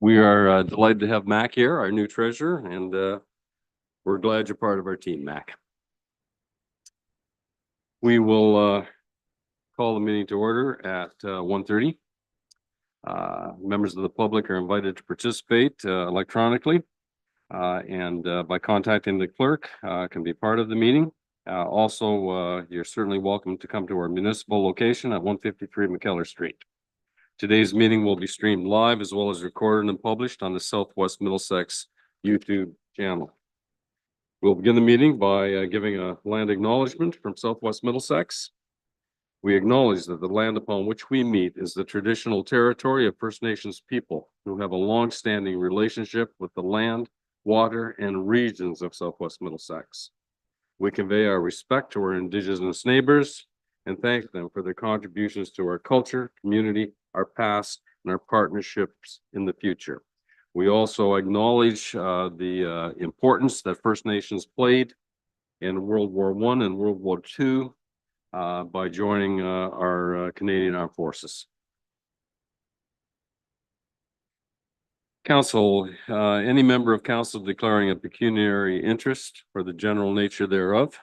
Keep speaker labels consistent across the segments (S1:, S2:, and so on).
S1: We are delighted to have Mac here, our new treasurer, and we're glad you're part of our team, Mac. We will call the meeting to order at 1:30. Members of the public are invited to participate electronically and by contacting the clerk can be part of the meeting. Also, you're certainly welcome to come to our municipal location at 153 McKellar Street. Today's meeting will be streamed live as well as recorded and published on the Southwest Middlesex YouTube channel. We'll begin the meeting by giving a land acknowledgement from Southwest Middlesex. We acknowledge that the land upon which we meet is the traditional territory of First Nations people who have a long-standing relationship with the land, water, and regions of Southwest Middlesex. We convey our respect to our Indigenous neighbors and thank them for their contributions to our culture, community, our past, and our partnerships in the future. We also acknowledge the importance that First Nations played in World War I and World War II by joining our Canadian Armed Forces. Council, any member of council declaring a pecuniary interest for the general nature thereof?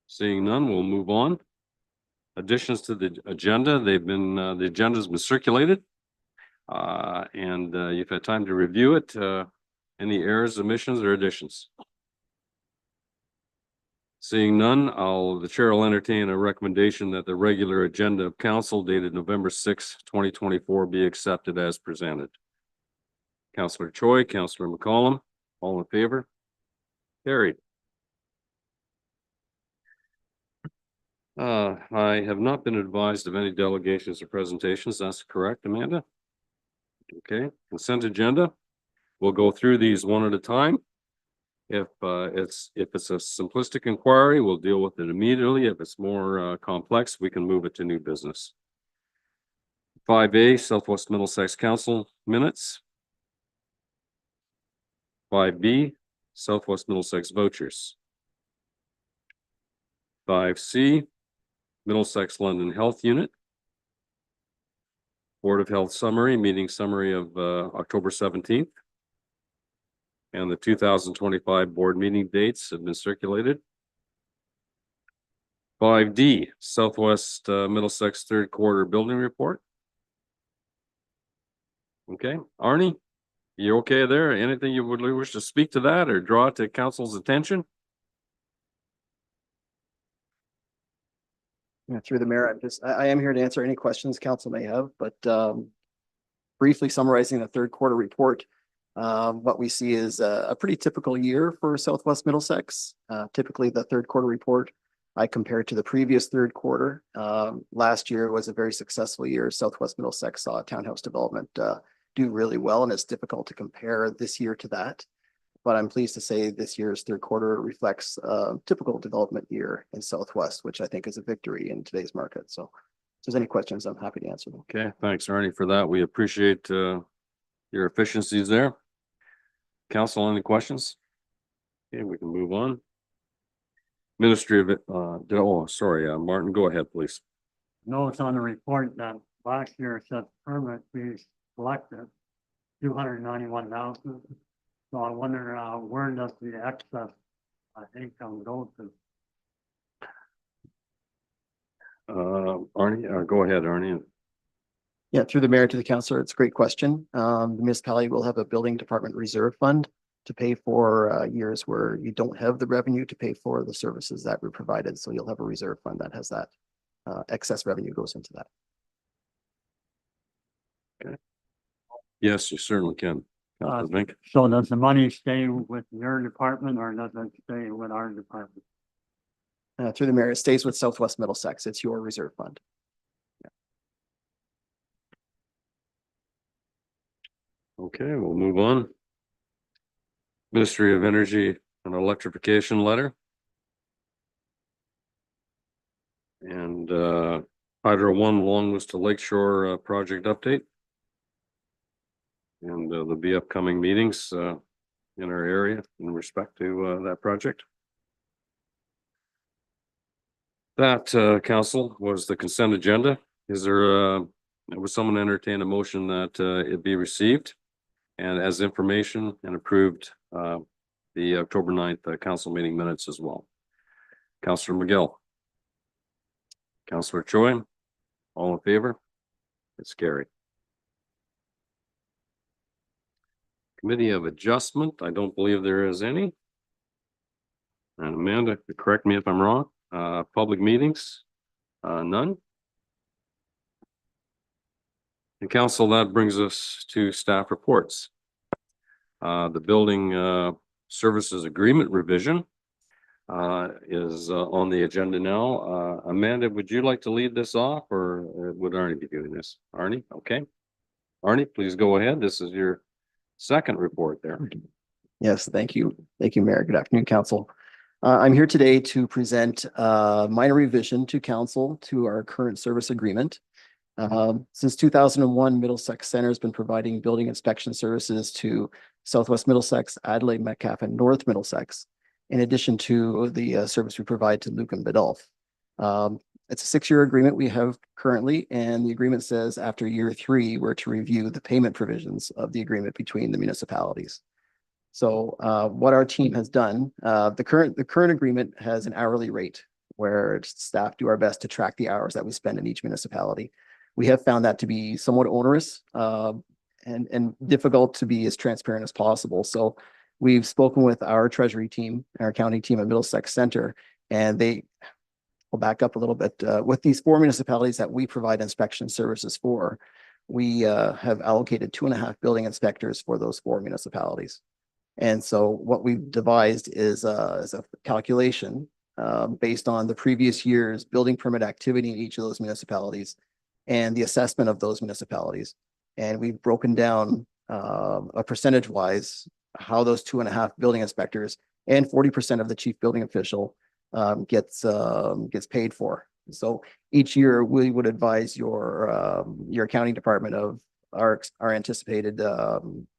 S1: Seeing none, we'll move on. Additions to the agenda, the agenda's been circulated and you've had time to review it. Any errors, omissions, or additions? Seeing none, the chair will entertain a recommendation that the regular agenda of council dated November 6, 2024 be accepted as presented. Councillor Choi, Councillor McCollum, all in favor? Carried. I have not been advised of any delegations or presentations. That's correct, Amanda? Okay, consent agenda. We'll go through these one at a time. If it's a simplistic inquiry, we'll deal with it immediately. If it's more complex, we can move it to new business. 5A, Southwest Middlesex Council minutes. 5B, Southwest Middlesex vouchers. 5C, Middlesex London Health Unit. Board of Health summary, meeting summary of October 17th. And the 2025 board meeting dates have been circulated. 5D, Southwest Middlesex third quarter building report. Okay, Arnie, you okay there? Anything you would wish to speak to that or draw to council's attention?
S2: Yeah, through the mayor, I am here to answer any questions council may have, but briefly summarizing the third quarter report, what we see is a pretty typical year for Southwest Middlesex. Typically the third quarter report, I compare to the previous third quarter. Last year was a very successful year. Southwest Middlesex saw townhouse development do really well, and it's difficult to compare this year to that. But I'm pleased to say this year's third quarter reflects a typical development year in Southwest, which I think is a victory in today's market. So if there's any questions, I'm happy to answer them.
S1: Okay, thanks, Arnie, for that. We appreciate your efficiencies there. Council, any questions? Okay, we can move on. Ministry of Martin, go ahead, please.
S3: Notice on the report that last year said permit fees collected 291,000. So I wonder where does the excess income go to?
S1: Arnie, go ahead, Arnie.
S2: Yeah, through the mayor to the councillor, it's a great question. The municipality will have a building department reserve fund to pay for years where you don't have the revenue to pay for the services that were provided. So you'll have a reserve fund that has that excess revenue goes into that.
S1: Okay. Yes, you certainly can.
S3: So does the money stay with your department or does it stay with our department?
S2: Through the mayor, it stays with Southwest Middlesex. It's your reserve fund.
S1: Okay, we'll move on. Ministry of Energy and Electrification letter. And Hydro One Longwoods to Lakeshore project update. And there'll be upcoming meetings in our area in respect to that project. That council was the consent agenda. Is there Would someone entertain a motion that it be received and as information and approved the October 9th council meeting minutes as well? Counselor McGill. Counselor Choi, all in favor? It's carried. Committee of Adjustment, I don't believe there is any. And Amanda, correct me if I'm wrong. Public meetings, none. And council, that brings us to staff reports. The building services agreement revision is on the agenda now. Amanda, would you like to lead this off, or would Arnie be doing this? Arnie, okay. Arnie, please go ahead. This is your second report there.
S2: Yes, thank you. Thank you, Mayor. Good afternoon, council. I'm here today to present a minor revision to council to our current service agreement. Since 2001, Middlesex Center has been providing building inspection services to Southwest Middlesex, Adelaide, Metcalfe, and North Middlesex, in addition to the service we provide to Luke and Biddulph. It's a 6-year agreement we have currently, and the agreement says after year 3, we're to review the payment provisions of the agreement between the municipalities. So what our team has done, the current agreement has an hourly rate where staff do our best to track the hours that we spend in each municipality. We have found that to be somewhat onerous and difficult to be as transparent as possible. So we've spoken with our treasury team, our accounting team at Middlesex Center, and we'll back up a little bit. With these 4 municipalities that we provide inspection services for, we have allocated 2.5 building inspectors for those 4 municipalities. And so what we've devised is a calculation based on the previous year's building permit activity in each of those municipalities and the assessment of those municipalities. And we've broken down a percentage wise how those 2.5 building inspectors and 40% of the chief building official gets paid for. So each year we would advise your accounting department of our anticipated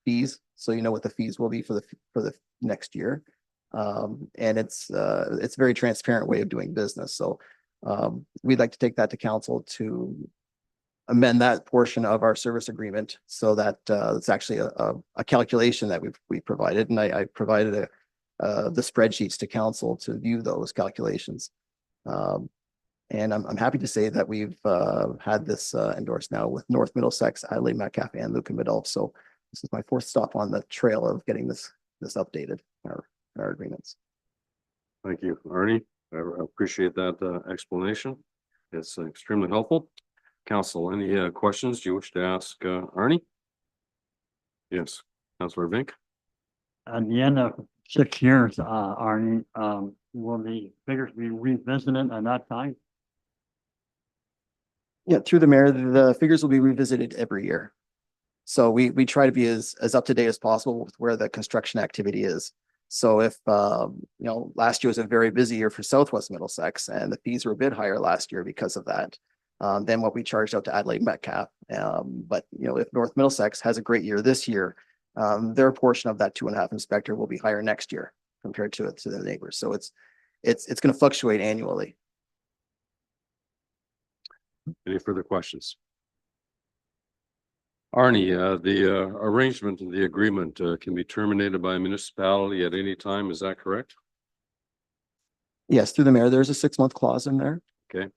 S2: fees, so you know what the fees will be for the next year. And it's a very transparent way of doing business. So we'd like to take that to council to amend that portion of our service agreement so that it's actually a calculation that we provided, and I provided the spreadsheets to council to view those calculations. And I'm happy to say that we've had this endorsed now with North Middlesex, Adelaide, Metcalfe, and Luke and Biddulph. So this is my 4th stop on the trail of getting this updated in our agreements.
S1: Thank you, Arnie. I appreciate that explanation. It's extremely helpful. Council, any questions you wish to ask Arnie? Yes, Councilor Vink.
S3: At the end of 6 years, Arnie, will the figures be revisited at that time?
S2: Yeah, through the mayor, the figures will be revisited every year. So we try to be as up to date as possible with where the construction activity is. So if last year was a very busy year for Southwest Middlesex, and the fees were a bit higher last year because of that, than what we charged out to Adelaide Metcalfe. But if North Middlesex has a great year this year, their portion of that 2.5 inspector will be higher next year compared to the neighbors. So it's going to fluctuate annually.
S1: Any further questions? Arnie, the arrangement of the agreement can be terminated by a municipality at any time. Is that correct?
S2: Yes, through the mayor, there's a 6-month clause in there.
S1: Okay.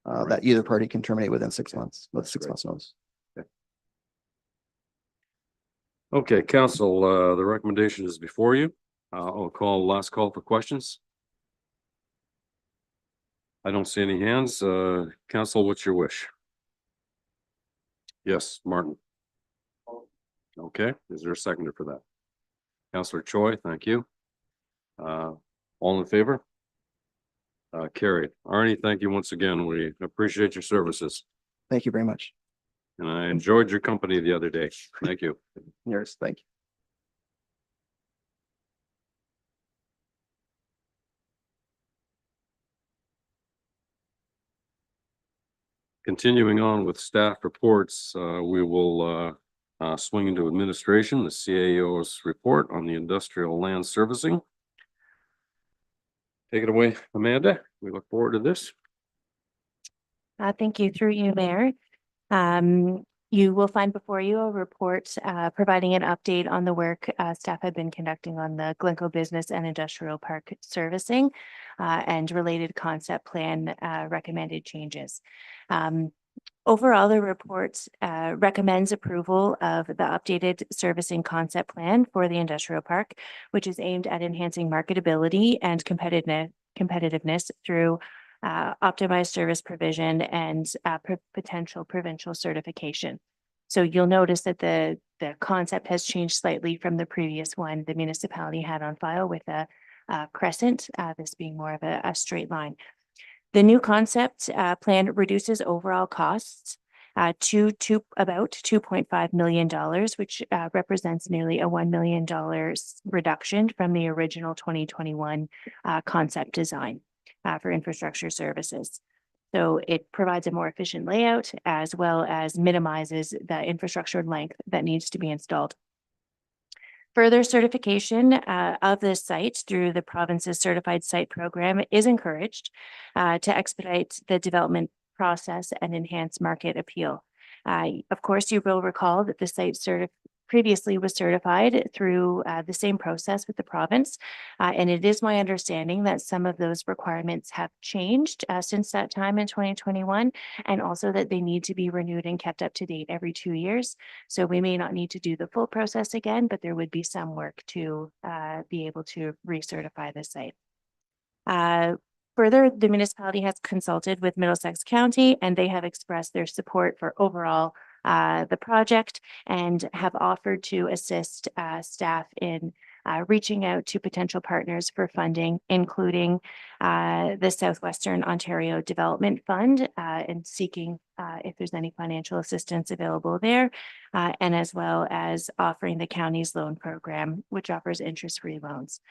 S2: That either party can terminate within 6 months, with 6 months notice.
S1: Okay, council, the recommendation is before you. I'll call last call for questions. I don't see any hands. Council, what's your wish? Yes, Martin. Okay, is there a seconder for that? Councilor Choi, thank you. All in favor? Carried. Arnie, thank you once again. We appreciate your services.
S2: Thank you very much.
S1: And I enjoyed your company the other day. Thank you.
S2: Yours, thank you.
S1: Continuing on with staff reports, we will swing into administration, the CAO's report on the industrial land servicing. Take it away, Amanda. We look forward to this.
S4: Thank you, through you, Mayor. You will find before you a report providing an update on the work staff have been conducting on the Glencoe Business and Industrial Park servicing and related concept plan recommended changes. Overall, the report recommends approval of the updated servicing concept plan for the industrial park, which is aimed at enhancing marketability and competitiveness through optimized service provision and potential provincial certification. So you'll notice that the concept has changed slightly from the previous one the municipality had on file with a crescent, this being more of a straight line. The new concept plan reduces overall costs to about $2.5 million, which represents nearly a $1 million reduction from the original 2021 concept design for infrastructure services. So it provides a more efficient layout as well as minimizes the infrastructure length that needs to be installed. Further certification of this site through the province's certified site program is encouraged to expedite the development process and enhance market appeal. Of course, you will recall that the site previously was certified through the same process with the province. And it is my understanding that some of those requirements have changed since that time in 2021, and also that they need to be renewed and kept up to date every 2 years. So we may not need to do the full process again, but there would be some work to be able to recertify the site. Further, the municipality has consulted with Middlesex County and they have expressed their support for overall the project and have offered to assist staff in reaching out to potential partners for funding, including the Southwestern Ontario Development Fund and seeking if there's any financial assistance available there, and as well as offering the county's loan program, which offers interest-free loans.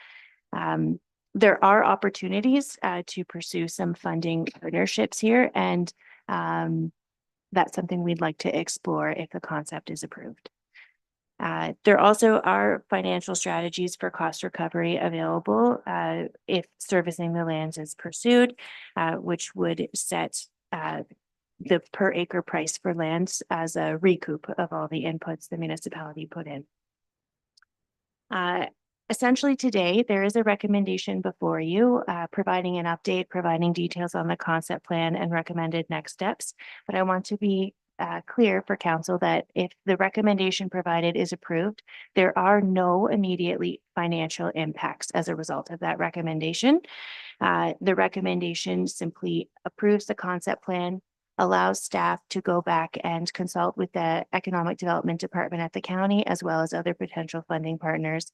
S4: There are opportunities to pursue some funding partnerships here, and that's something we'd like to explore if the concept is approved. There also are financial strategies for cost recovery available if servicing the lands is pursued, which would set the per acre price for lands as a recoup of all the inputs the municipality put in. Essentially today, there is a recommendation before you, providing an update, providing details on the concept plan and recommended next steps. But I want to be clear for council that if the recommendation provided is approved, there are no immediately financial impacts as a result of that recommendation. The recommendation simply approves the concept plan, allows staff to go back and consult with the Economic Development Department at the county, as well as other potential funding partners,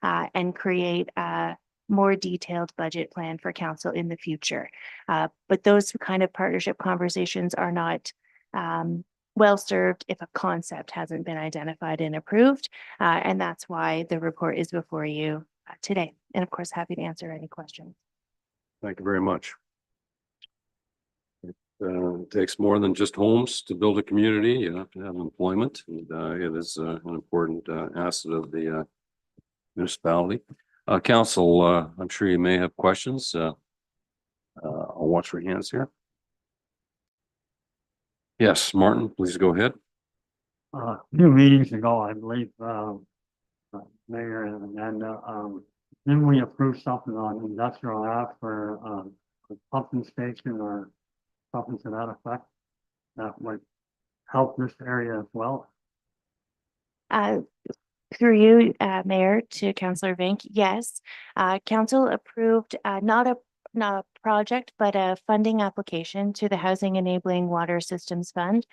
S4: and create a more detailed budget plan for council in the future. But those kind of partnership conversations are not well served if a concept hasn't been identified and approved. And that's why the report is before you today. And of course, happy to answer any questions.
S1: Thank you very much. It takes more than just homes to build a community. You have to have employment, and it is an important asset of the municipality. Council, I'm sure you may have questions. I'll watch your hands here. Yes, Martin, please go ahead.
S3: A few meetings ago, I believe, Mayor and then we approved something on Industrial Ave for a pumping station or something to that effect that would help this area as well.
S4: Through you, Mayor, to Councillor Vink, yes, Council approved not a project, but a funding application to the Housing Enabling Water Systems Fund,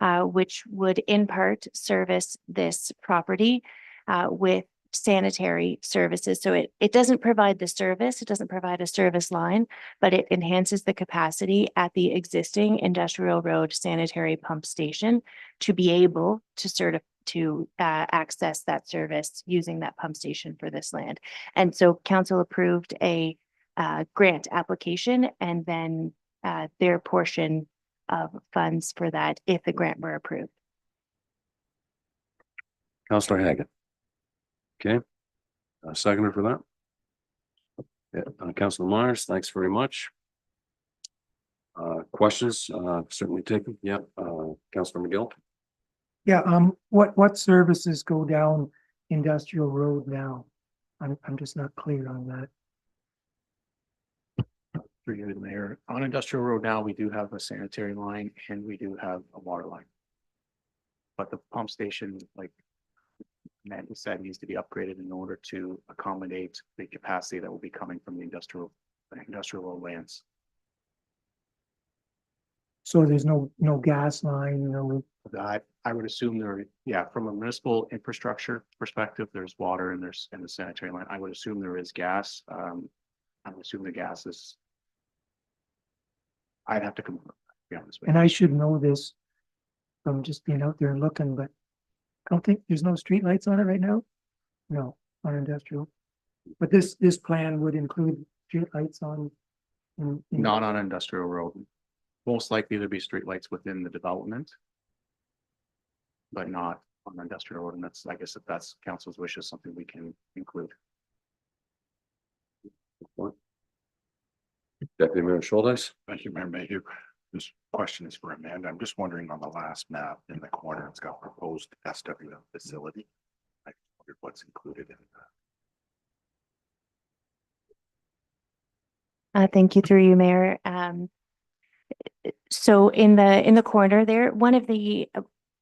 S4: which would in part service this property with sanitary services. So it doesn't provide the service, it doesn't provide a service line, but it enhances the capacity at the existing Industrial Road sanitary pump station to be able to access that service using that pump station for this land. And so council approved a grant application and then their portion of funds for that if the grant were approved.
S1: Councillor Haggett. Okay. Seconder for that. Yeah, Councillor Myers, thanks very much. Questions, certainly taken. Yeah, Councilor McGill.
S5: Yeah, what services go down Industrial Road now? I'm just not clear on that.
S6: Through you, Mayor. On Industrial Road now, we do have a sanitary line and we do have a water line. But the pump station, like Amanda said, needs to be upgraded in order to accommodate the capacity that will be coming from the industrial road lands.
S5: So there's no gas line, no,
S6: That I would assume yeah, from a municipal infrastructure perspective, there's water and the sanitary line. I would assume there is gas. I would assume the gas is. I'd have to come, to be honest with
S5: and
S6: you.
S5: I should know this from just being out there and looking, but I don't think there's no streetlights on it right now. No, on industrial. But this plan would include streetlights on.
S6: Not on Industrial Road. Most likely there'd be streetlights within the development. But not on Industrial Road, and that's, I guess, if that's council's wish, is something we can include.
S1: Deputy Mayor Schultes.
S7: Thank you, Mayor Mayhew. This question is for Amanda. I'm just wondering on the last map in the corner, it's got proposed SWM facility. I wondered what's included in that.
S4: Thank you through you, Mayor. So in the corner there, one of the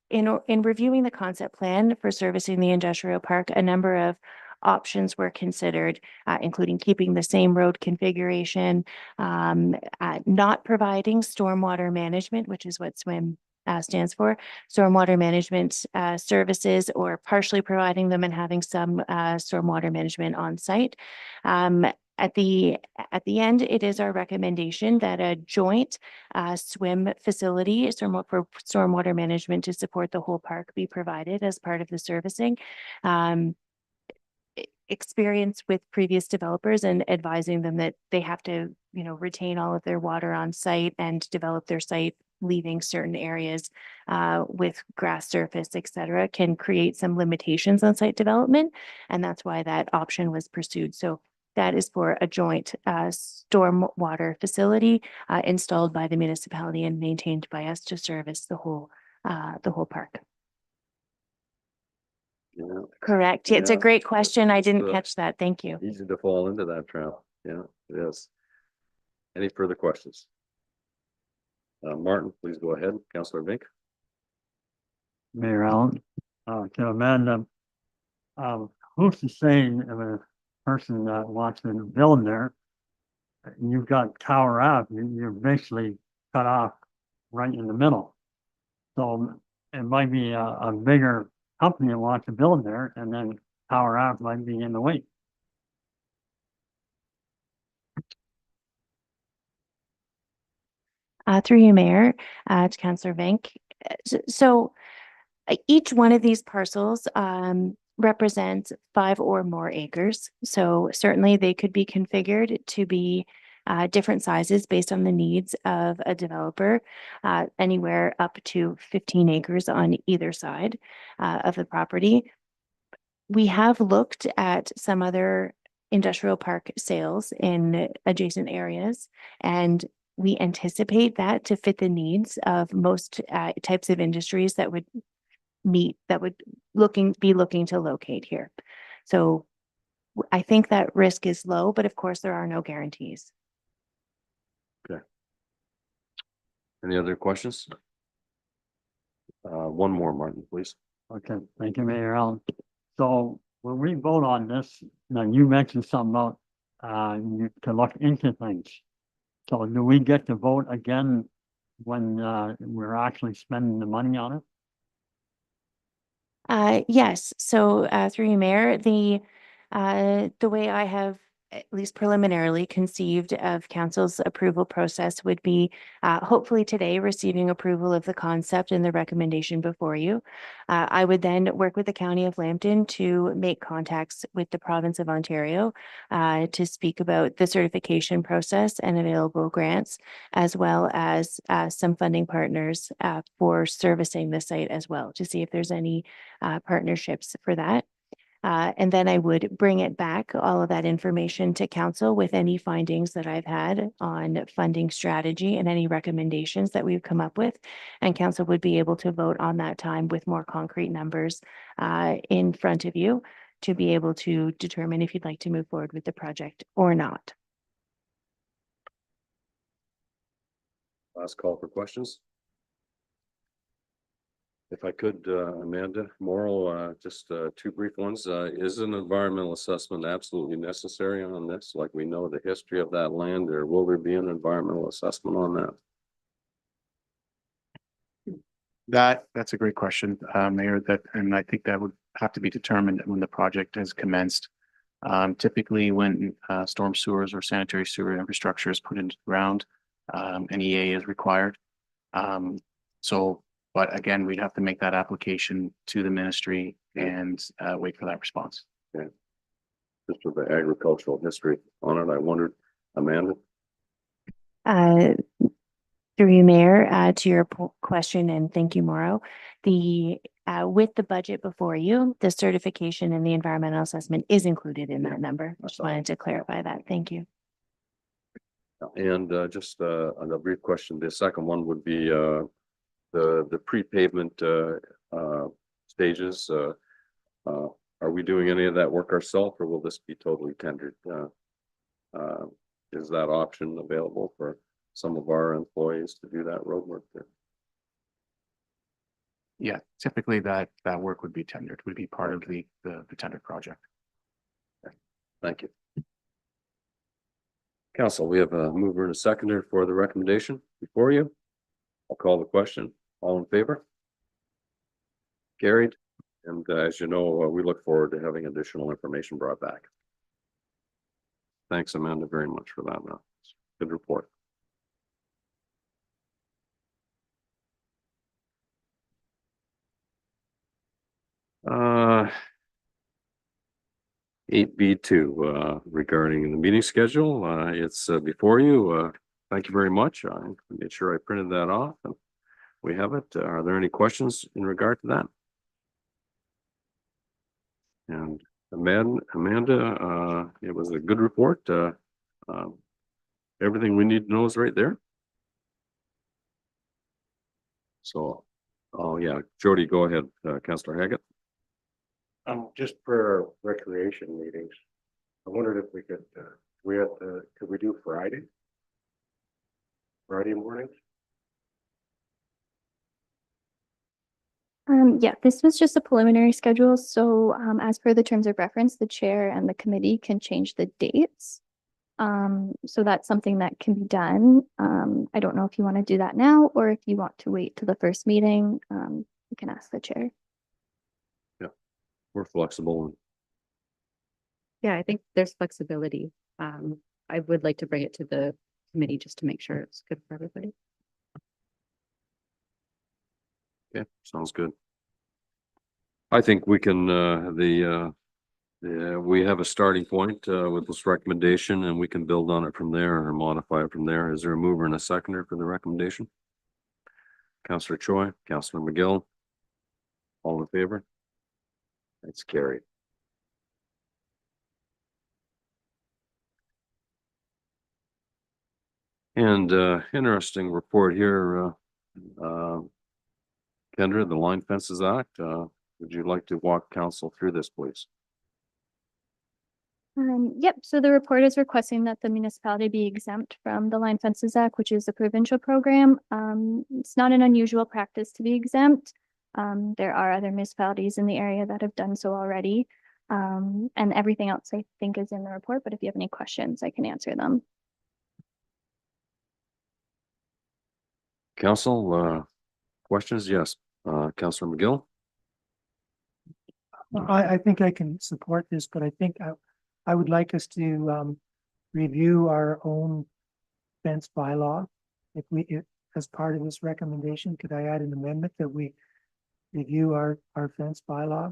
S4: in reviewing the concept plan for servicing the industrial park, a number of options were considered, including keeping the same road configuration, not providing stormwater management, which is what SWM stands for, stormwater management services, or partially providing them and having some stormwater management on site. At the end, it is our recommendation that a joint SWM facility for stormwater management to support the whole park be provided as part of the servicing. Experience with previous developers and advising them that they have to, retain all of their water on site and develop their site, leaving certain areas with grass surface, et cetera, can create some limitations on site development. And that's why that option was pursued. So that is for a joint stormwater facility installed by the municipality and maintained by us to service the whole park.
S1: Yeah,
S4: Correct. It's a
S1: Yeah.
S4: great question. I didn't
S1: Good.
S4: catch that. Thank you.
S1: easy to fall into that trap. Yeah, it is. Any further questions? Martin, please go ahead. Councilor Vink.
S3: Mayor Allen, to Amanda, who's to say if a person that wants to build there, you've got Tower Ave, you're basically cut off right in the middle. So it might be a bigger company that wants to build there, and then Tower Ave might be in the way.
S4: Through you, Mayor, to Councillor Vink. So each one of these parcels represents 5 or more acres. So certainly they could be configured to be different sizes based on the needs of a developer, anywhere up to 15 acres on either side of the property. We have looked at some other industrial park sales in adjacent areas, and we anticipate that to fit the needs of most types of industries that would be looking to locate here. So I think that risk is low, but of course there are no guarantees.
S1: Any other questions? One more, Martin, please.
S3: Okay, thank you, Mayor Allen. So when we vote on this, now you mentioned something about you to look into things. So do we get to vote again when we're actually spending the money on it?
S4: Yes, so through you, Mayor, the way I have at least preliminarily conceived of council's approval process would be hopefully today receiving approval of the concept and the recommendation before you. I would then work with the County of Lambton to make contacts with the province of Ontario to speak about the certification process and available grants, as well as some funding partners for servicing the site as well, to see if there's any partnerships for that. And then I would bring it back, all of that information to council with any findings that I've had on funding strategy and any recommendations that we've come up with. And council would be able to vote on that time with more concrete numbers in front of you to be able to determine if you'd like to move forward with the project or not.
S1: Last call for questions. If I could, Amanda, Morrow, just two brief ones. Is an environmental assessment absolutely necessary on this? Like we know the history of that land, or will there be an environmental assessment on that?
S6: That's a great question, Mayor, and I think that would have to be determined when the project has commenced. Typically when storm sewers or sanitary sewer infrastructure is put into the ground, an EA is required. But again, we'd have to make that application to the ministry and wait for that response.
S1: Just with the agricultural history on it, I wondered, Amanda?
S4: Through you, Mayor, to your question, and thank you, Morrow. With the budget before you, the certification and the environmental assessment is included in that number. Just wanted to clarify that. Thank you.
S1: And just a brief question. The second one would be the pre-pavement stages. Are we doing any of that work ourselves, or will this be totally tendered? Is that option available for some of our employees to do that road work there?
S6: Yeah, typically that work would be tendered, would be part of the tendered project.
S1: Thank you. Council, we have a mover and a seconder for the recommendation before you. I'll call the question. All in favor? Carried. And as you know, we look forward to having additional information brought back. Thanks, Amanda, very much for that. Good report. Uh, 8B2 regarding the meeting schedule. It's before you. Thank you very much. I made sure I printed that off and we have it. Are there any questions in regard to that? And Amanda, it was a good report. Everything we need to know is right there. So, oh yeah, Jody, go ahead, Councillor Haggett.
S8: Just for recreation meetings, I wondered if we could, could we do Friday mornings?
S9: Yeah, this was just a preliminary schedule. So as per the terms of reference, the chair and the committee can change the dates. So that's something that can be done. I don't know if you want to do that now or if you want to wait till the first meeting. You can ask the chair.
S1: Yeah, we're flexible.
S10: Yeah, I think there's flexibility. I would like to bring it to the committee just to make sure it's good for everybody.
S1: Okay, sounds good. I think we can, we have a starting point with this recommendation and we can build on it from there or modify it from there. Is there a mover and a seconder for the recommendation? Councillor Choi, Councillor McGill. All in favor? It's carried. And interesting report here, Kendra, the Line Fences Act. Would you like to walk council through this, please?
S9: Yep, so the report is requesting that the municipality be exempt from the Line Fences Act, which is a provincial program. It's not an unusual practice to be exempt. There are other municipalities in the area that have done so already. And everything else I think is in the report, but if you have any questions, I can answer them.
S1: Council, questions? Yes. Councillor McGill?
S5: I think I can support this, but I think I would like us to review our own fence bylaw. If as part of this recommendation, could I add an amendment that we review our fence bylaw?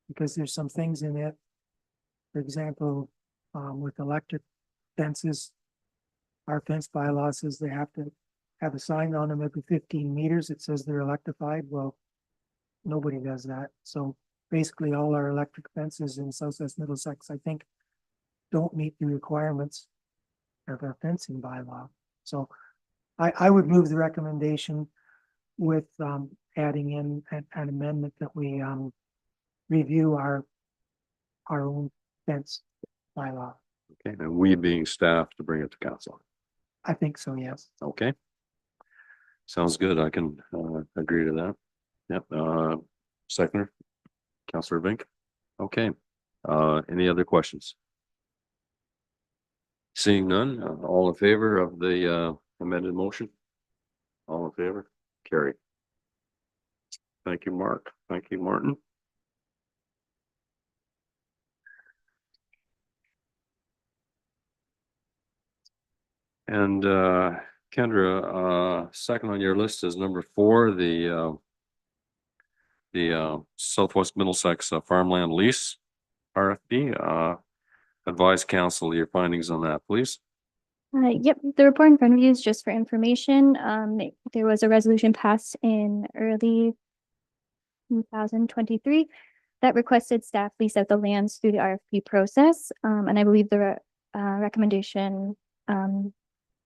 S5: Because there's some things in it, for example, with electric fences, our fence bylaw says they have to have a sign on them every 15 meters. It says they're electrified. Well, nobody does that. So basically all our electric fences in Southwest Middlesex, I think, don't meet the requirements of our fencing bylaw. So I would move the recommendation with adding in an amendment that we review our own fence bylaw.
S1: Okay, and we being staff to bring it to council.
S5: I think so, yes.
S1: Okay. Sounds good. I can agree to that. Yep, seconder, Councillor Vink. Okay, any other questions? Seeing none, all in favor of the amended motion? All in favor? Carry. Thank you, Mark. Thank you, Martin. And Kendra, second on your list is number 4, the Southwest Middlesex farmland lease RFP. Advise council your findings on that, please.
S9: Yep, the report in front of you is just for information. There was a resolution passed in early 2023 that requested staff lease out the lands through the RFP process. And I believe the recommendation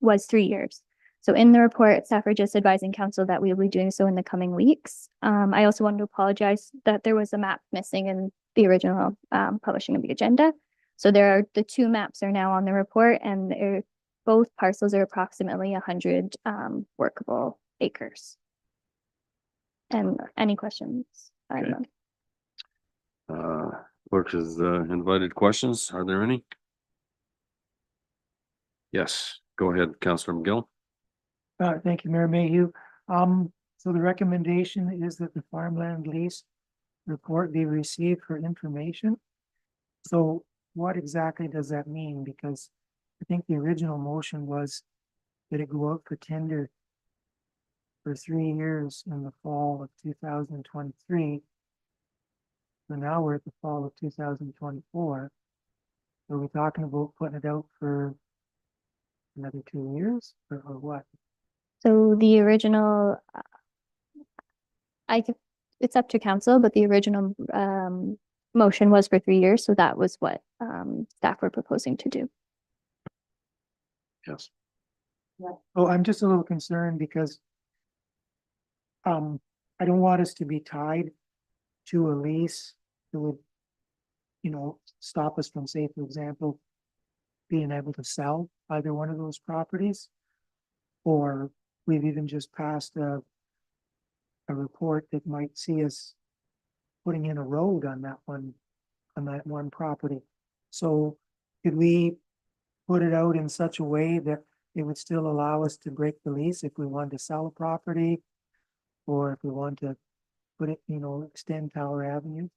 S9: was 3 years. So in the report, staff are just advising council that we will be doing so in the coming weeks. I also wanted to apologize that there was a map missing in the original publishing of the agenda. So the 2 maps are now on the report, and both parcels are approximately 100 workable acres. And any questions?
S1: Okay. Clerk has invited questions. Are there any? Yes, go ahead, Councillor McGill.
S5: Thank you, Mayor Mayhew. So the recommendation is that the farmland lease report be received for information. So what exactly does that mean? Because I think the original motion was that it go out for tender for 3 years in the fall of 2023. So now we're at the fall of 2024. Are we talking about putting it out for another 2 years or what?
S9: So the original, it's up to council, but the original motion was for 3 years. So that was what staff were proposing to do.
S1: Yes.
S5: Oh, I'm just a little concerned because I don't want us to be tied to a lease that would, stop us from, say, for example, being able to sell either one of those properties. Or we've even just passed a report that might see us putting in a road on that one property. So could we put it out in such a way that it would still allow us to break the lease if we wanted to sell a property? Or if we want to put it, extend Tower Avenue?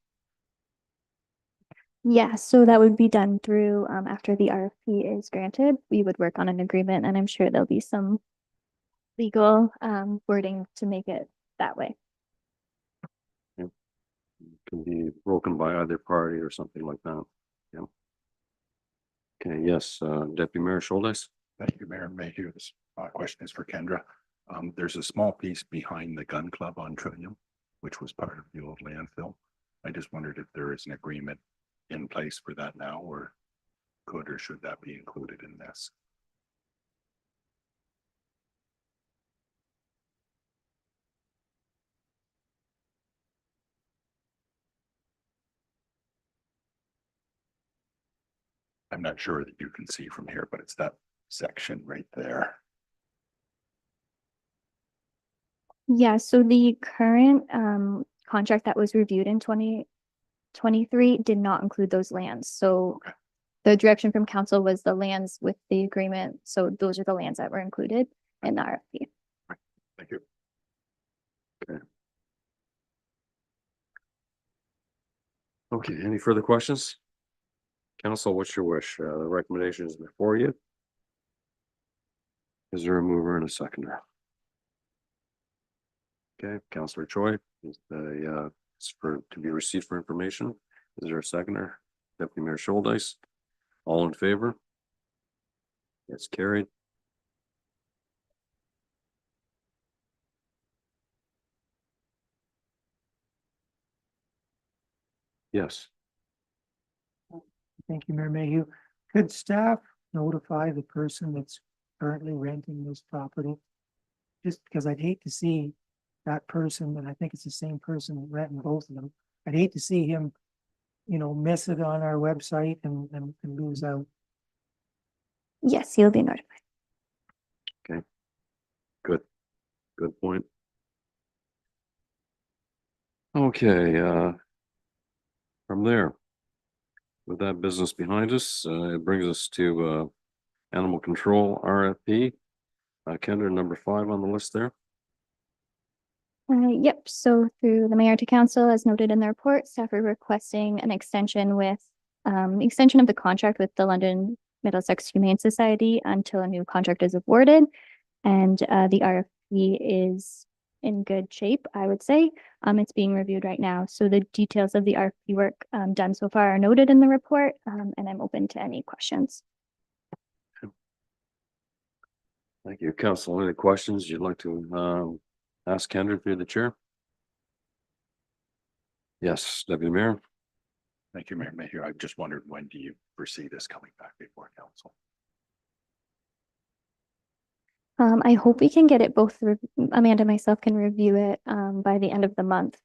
S9: Yeah, so that would be done through after the RFP is granted, we would work on an agreement, and I'm sure there'll be some legal wording to make it that way.
S1: Can be broken by either party or something like that. Yeah. Okay, yes, Deputy Mayor Schultes.
S7: Thank you, Mayor Mayhew. This question is for Kendra. There's a small piece behind the gun club on Trillium, which was part of the old landfill. I just wondered if there is an agreement in place for that now, or could or should that be included in this? I'm not sure that you can see from here, but it's that section right there.
S9: Yeah, so the current contract that was reviewed in 2023 did not include those lands. So the direction from council was the lands with the agreement. So those are the lands that were included in the RFP.
S7: Thank you.
S1: Okay, any further questions? Council, what's your wish? The recommendation is before you. Is there a mover and a seconder? Okay, Councillor Choi, is it's to be received for information. Is there a seconder? Deputy Mayor Schultes, all in favor? It's carried. Yes.
S5: Thank you, Mayor Mayhew. Could staff notify the person that's currently renting this property? Just because I'd hate to see that person, and I think it's the same person renting both of them. I'd hate to see him, miss it on our website and lose out.
S9: Yes, you'll be notified.
S1: Good point. Okay, from there, with that business behind us, it brings us to animal control RFP. Kendra, number 5 on the list there.
S9: Yep, so through the mayor to council, as noted in the report, staff are requesting an extension with extension of the contract with the London Middlesex Humane Society until a new contract is awarded. And the RFP is in good shape, I would say. It's being reviewed right now. So the details of the RFP work done so far are noted in the report, and I'm open to any questions.
S1: Thank you. Council, any questions you'd like to ask Kendra through the chair? Yes, Deputy Mayor.
S7: Thank you, Mayor Mayhew. I just wondered, when do you foresee this coming back before council?
S9: I hope we can get it both, Amanda and myself can review it by the end of the month,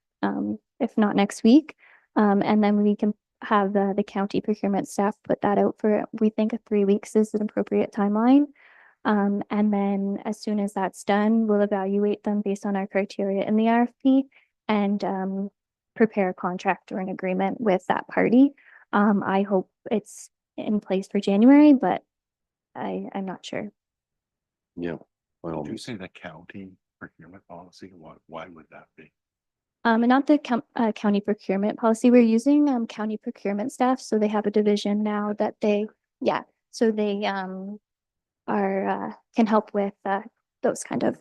S9: if not next week. And then we can have the county procurement staff put that out for, we think 3 weeks is an appropriate timeline. And then as soon as that's done, we'll evaluate them based on our criteria in the RFP and prepare a contract or an agreement with that party. I hope it's in place for January, but I'm not sure.
S1: Yeah. Well,
S7: Did you say the county procurement policy? Why would that be?
S9: And not the county procurement policy. We're using county procurement staff, so they have a division now that they can help with those kind of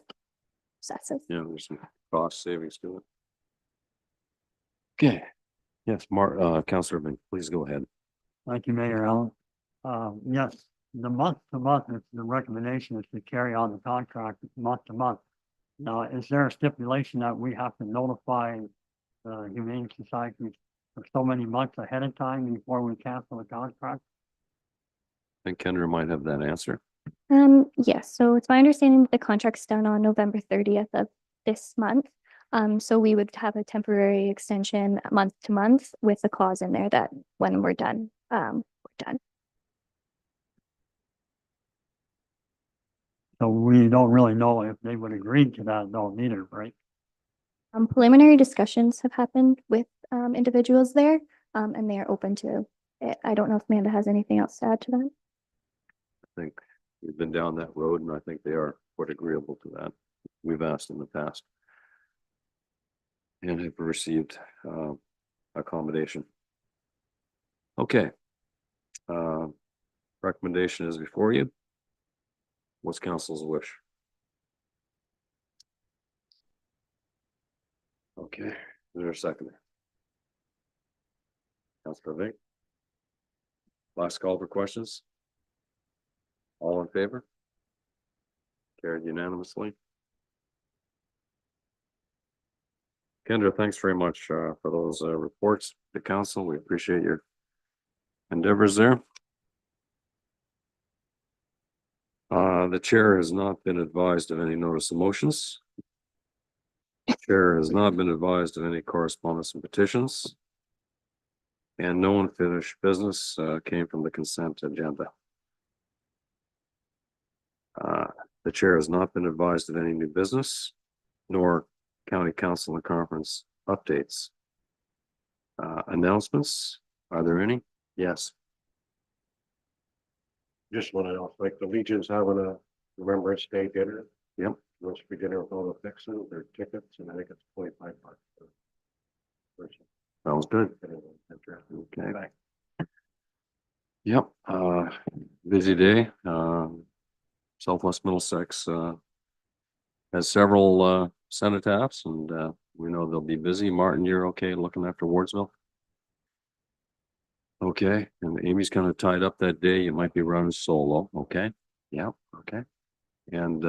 S9: processes.
S1: yeah, there's some cost savings to it. Okay. Yes, Councilor Bing, please go ahead.
S3: Thank you, Mayor Allen. Yes, the month to month, the recommendation is to carry on the contract month to month. Now, is there a stipulation that we have to notify the Humane Society for so many months ahead of time before we cancel the contract?
S1: I think Kendra might have that answer.
S9: Yes, so it's my understanding that the contract's done on November 30th of this month. So we would have a temporary extension month to month with a clause in there that when we're done, we're done.
S3: So we don't really know if they would agree to that though either, right?
S9: Preliminary discussions have happened with individuals there, and they are open to it. I don't know if Amanda has anything else to add to that.
S1: I think we've been down that road and I think they are quite agreeable to that. We've asked in the past. And have received accommodation. Okay. Recommendation is before you. What's council's wish? Okay, is there a second? Councilor Vic. Last call for questions. All in favor? Carried unanimously. Kendra, thanks very much for those reports to council. We appreciate your endeavors there. The chair has not been advised of any notice of motions. The chair has not been advised of any correspondence and petitions. And no unfinished business came from the consent agenda. The chair has not been advised of any new business, nor county council and conference updates. Announcements, are there any? Yes.
S8: Just want to know, like the Legion's having a Remembrance Day dinner.
S1: Yep.
S8: Supposed to be dinner with all the fixings, their tickets, and I think it's $25 per person.
S1: Sounds good. Okay. Yep, busy day. Southwest Middlesex has several cenotaphs and we know they'll be busy. Martin, you're okay looking after Wardsville? Okay, and Amy's kind of tied up that day. You might be running solo, okay? Yeah, okay. And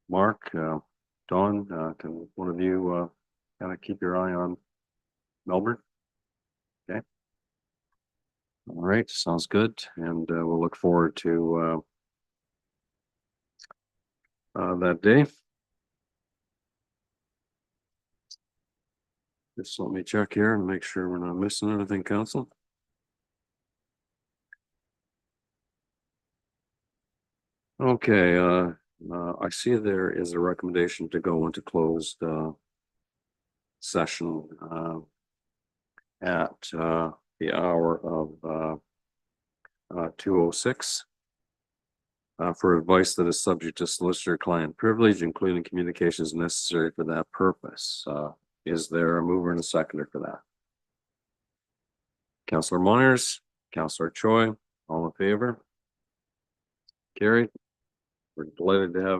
S1: Mark, Dawn, can one of you kind of keep your eye on Melbourne? Okay. All right, sounds good, and we'll look forward to that day. Just let me check here and make sure we're not missing anything, council. Okay, I see there is a recommendation to go into closed session at the hour of 2:06 for advice that is subject to solicitor-client privilege, including communications necessary for that purpose. Is there a mover and a seconder for that? Councillor Myers, Councillor Choi, all in favor? Carried. We're delighted to have